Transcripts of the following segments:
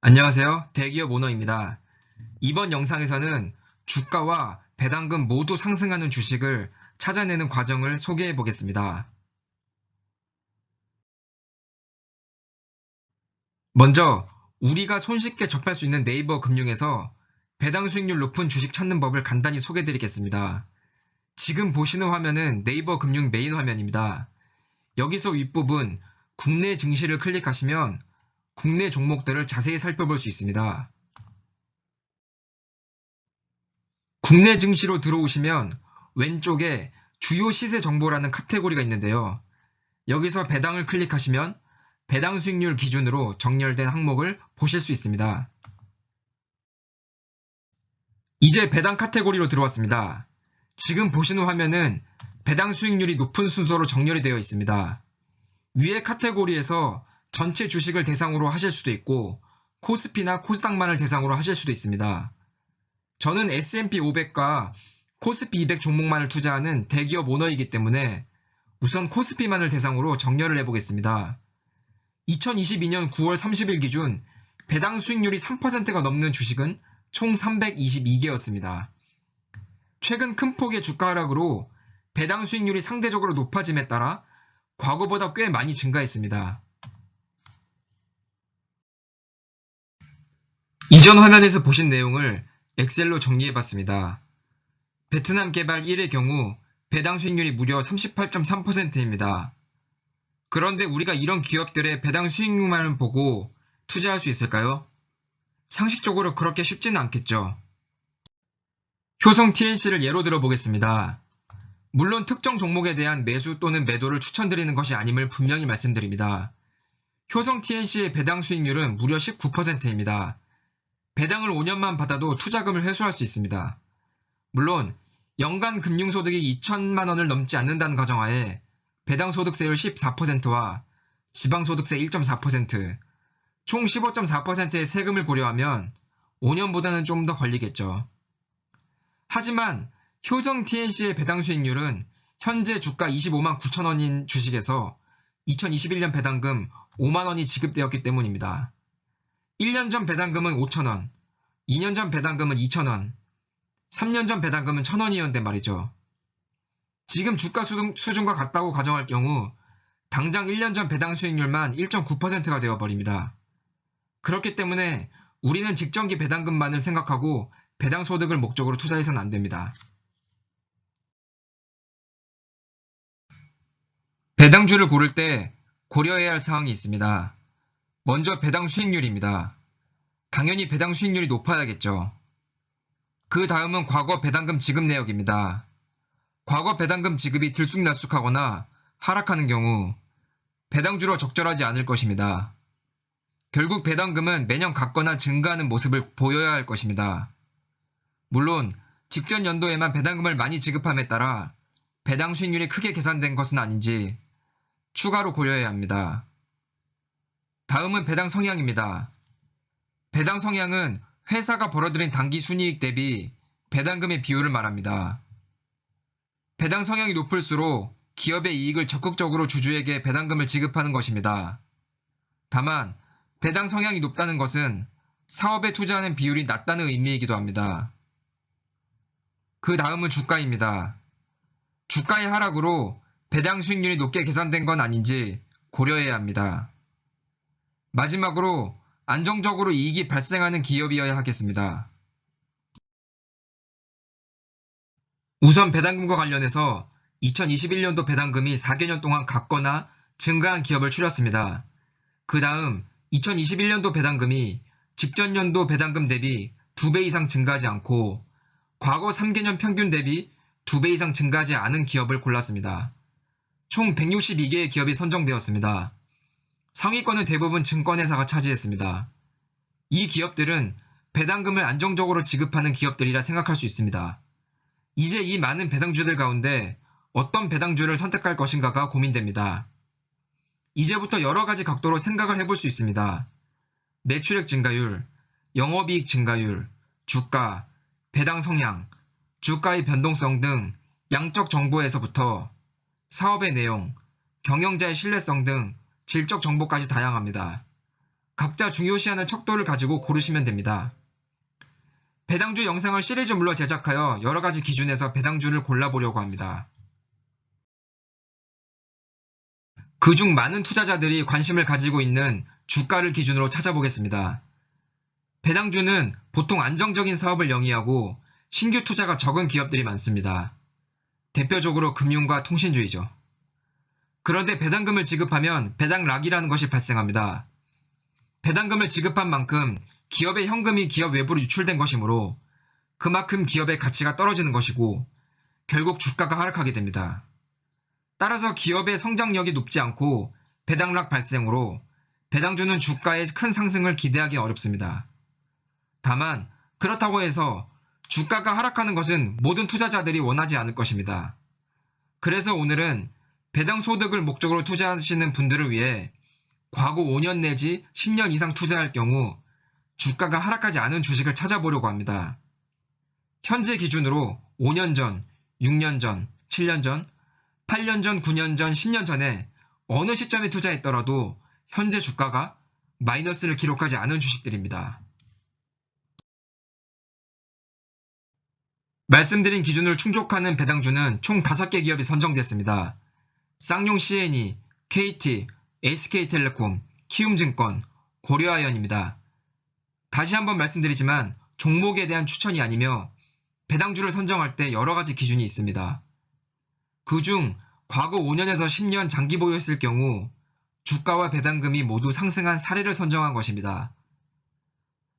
안녕하세요. 대기업 오너입니다. 이번 영상에서는 주가와 배당금 모두 상승하는 주식을 찾아내는 과정을 소개해 보겠습니다. 먼저 우리가 손쉽게 접할 수 있는 네이버 금융에서 배당 수익률 높은 주식 찾는 법을 간단히 소개해 드리겠습니다. 지금 보시는 화면은 네이버 금융 메인 화면입니다. 여기서 윗부분 국내 증시를 클릭하시면 국내 종목들을 자세히 살펴볼 수 있습니다. 국내 증시로 들어오시면 왼쪽에 주요 시세 정보라는 카테고리가 있는데요. 여기서 배당을 클릭하시면 배당 수익률 기준으로 정렬된 항목을 보실 수 있습니다. 이제 배당 카테고리로 들어왔습니다. 지금 보시는 화면은 배당 수익률이 높은 순서로 정렬이 되어 있습니다. 위의 카테고리에서 전체 주식을 대상으로 하실 수도 있고 코스피나 코스닥만을 대상으로 하실 수도 있습니다. 저는 S&P 500과 코스피 200 종목만을 투자하는 대기업 오너이기 때문에 우선 코스피만을 대상으로 정렬을 해보겠습니다. 2022년 9월 30일 기준 배당 수익률이 3%가 넘는 주식은 총 322개였습니다. 최근 큰 폭의 주가 하락으로 배당 수익률이 상대적으로 높아짐에 따라 과거보다 꽤 많이 증가했습니다. 이전 화면에서 보신 내용을 엑셀로 정리해봤습니다. 베트남 개발 1의 경우 배당 수익률이 무려 38.3%입니다. 그런데 우리가 이런 기업들의 배당 수익률만 보고 투자할 수 있을까요? 상식적으로 그렇게 쉽지는 않겠죠. 효성 TNC를 예로 들어 보겠습니다. 물론 특정 종목에 대한 매수 또는 매도를 추천드리는 것이 아님을 분명히 말씀드립니다. 효성 TNC의 배당 수익률은 무려 19%입니다. 배당을 5년만 받아도 투자금을 회수할 수 있습니다. 물론 연간 금융소득이 2천만 원을 넘지 않는다는 가정하에 배당소득세율 14%와 지방소득세 1.4%, 총 15.4%의 세금을 고려하면 5년보다는 좀 더 걸리겠죠. 하지만 효정 TNC의 배당 수익률은 현재 주가 25만 9천 원인 주식에서 2021년 배당금 5만 원이 지급되었기 때문입니다. 1년 전 배당금은 5천 원, 2년 전 배당금은 2천 원, 3년 전 배당금은 1,000원이었는데 말이죠. 지금 주가 수준과 같다고 가정할 경우 당장 1년 전 배당 수익률만 1.9%가 되어버립니다. 그렇기 때문에 우리는 직전기 배당금만을 생각하고 배당 소득을 목적으로 투자해서는 안 됩니다. 배당주를 고를 때 고려해야 할 사항이 있습니다. 먼저 배당 수익률입니다. 당연히 배당 수익률이 높아야겠죠. 그 다음은 과거 배당금 지급 내역입니다. 과거 배당금 지급이 들쑥날쑥하거나 하락하는 경우 배당주로 적절하지 않을 것입니다. 결국 배당금은 매년 같거나 증가하는 모습을 보여야 할 것입니다. 물론 직전 연도에만 배당금을 많이 지급함에 따라 배당 수익률이 크게 계산된 것은 아닌지 추가로 고려해야 합니다. 다음은 배당 성향입니다. 배당 성향은 회사가 벌어들인 당기 순이익 대비 배당금의 비율을 말합니다. 배당 성향이 높을수록 기업의 이익을 적극적으로 주주에게 배당금을 지급하는 것입니다. 다만 배당 성향이 높다는 것은 사업에 투자하는 비율이 낮다는 의미이기도 합니다. 그 다음은 주가입니다. 주가의 하락으로 배당 수익률이 높게 계산된 건 아닌지 고려해야 합니다. 마지막으로 안정적으로 이익이 발생하는 기업이어야 하겠습니다. 우선 배당금과 관련해서 2021년도 배당금이 4개년 동안 같거나 증가한 기업을 추렸습니다. 그 다음 2021년도 배당금이 직전 연도 배당금 대비 2배 이상 증가하지 않고 과거 3개년 평균 대비 2배 이상 증가하지 않은 기업을 골랐습니다. 총 162개의 기업이 선정되었습니다. 상위권은 대부분 증권회사가 차지했습니다. 이 기업들은 배당금을 안정적으로 지급하는 기업들이라 생각할 수 있습니다. 이제 이 많은 배당주들 가운데 어떤 배당주를 선택할 것인가가 고민됩니다. 이제부터 여러 가지 각도로 생각을 해볼 수 있습니다. 매출액 증가율, 영업이익 증가율, 주가, 배당 성향, 주가의 변동성 등 양적 정보에서부터 사업의 내용, 경영자의 신뢰성 등 질적 정보까지 다양합니다. 각자 중요시하는 척도를 가지고 고르시면 됩니다. 배당주 영상을 시리즈물로 제작하여 여러가지 기준에서 배당주를 골라보려고 합니다. 그중 많은 투자자들이 관심을 가지고 있는 주가를 기준으로 찾아보겠습니다. 배당주는 보통 안정적인 사업을 영위하고 신규 투자가 적은 기업들이 많습니다. 대표적으로 금융과 통신주이죠. 그런데 배당금을 지급하면 배당락이라는 것이 발생합니다. 배당금을 지급한 만큼 기업의 현금이 기업 외부로 유출된 것이므로 그만큼 기업의 가치가 떨어지는 것이고 결국 주가가 하락하게 됩니다. 따라서 기업의 성장력이 높지 않고 배당락 발생으로 배당주는 주가의 큰 상승을 기대하기 어렵습니다. 다만 그렇다고 해서 주가가 하락하는 것은 모든 투자자들이 원하지 않을 것입니다. 그래서 오늘은 배당 소득을 목적으로 투자하시는 분들을 위해 과거 5년 내지 10년 이상 투자할 경우 주가가 하락하지 않은 주식을 찾아보려고 합니다. 현재 기준으로 5년 전, 6년 전, 7년 전, 8년 전, 9년 전, 10년 전에 어느 시점에 투자했더라도 현재 주가가 마이너스를 기록하지 않은 주식들입니다. 말씀드린 기준을 충족하는 배당주는 총 5개 기업이 선정됐습니다. 쌍용 C&E, KT, SK텔레콤, 키움증권, 고려아연입니다. 다시 한번 말씀드리지만 종목에 대한 추천이 아니며 배당주를 선정할 때 여러가지 기준이 있습니다. 그중 과거 5년에서 10년 장기 보유했을 경우 주가와 배당금이 모두 상승한 사례를 선정한 것입니다.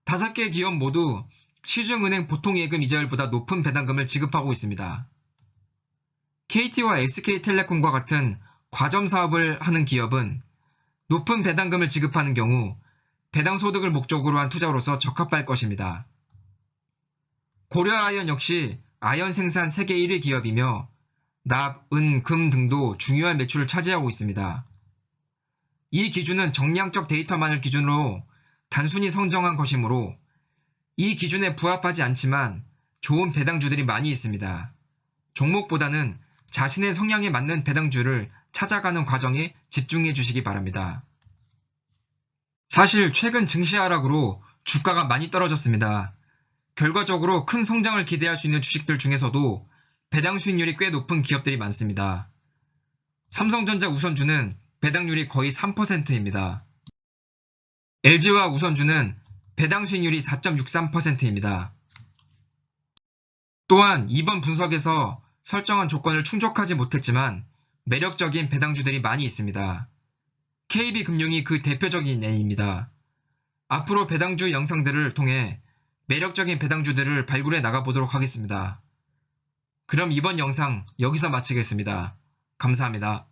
5개 기업 모두 시중은행 보통예금 이자율보다 높은 배당금을 지급하고 있습니다. KT와 SK텔레콤과 같은 과점 사업을 하는 기업은 높은 배당금을 지급하는 경우 배당 소득을 목적으로 한 투자로서 적합할 것입니다. 고려아연 역시 아연 생산 세계 1위 기업이며 납, 은, 금 등도 중요한 매출을 차지하고 있습니다. 이 기준은 정량적 데이터만을 기준으로 단순히 선정한 것이므로 이 기준에 부합하지 않지만 좋은 배당주들이 많이 있습니다. 종목보다는 자신의 성향에 맞는 배당주를 찾아가는 과정에 집중해 주시기 바랍니다. 사실 최근 증시 하락으로 주가가 많이 떨어졌습니다. 결과적으로 큰 성장을 기대할 수 있는 주식들 중에서도 배당 수익률이 꽤 높은 기업들이 많습니다. 삼성전자 우선주는 배당률이 거의 3%입니다. LG화학 우선주는 배당 수익률이 4.63%입니다. 또한 이번 분석에서 설정한 조건을 충족하지 못했지만 매력적인 배당주들이 많이 있습니다. KB금융이 그 대표적인 예입니다. 앞으로 배당주 영상들을 통해 매력적인 배당주들을 발굴해 나가보도록 하겠습니다. 그럼 이번 영상 여기서 마치겠습니다. 감사합니다.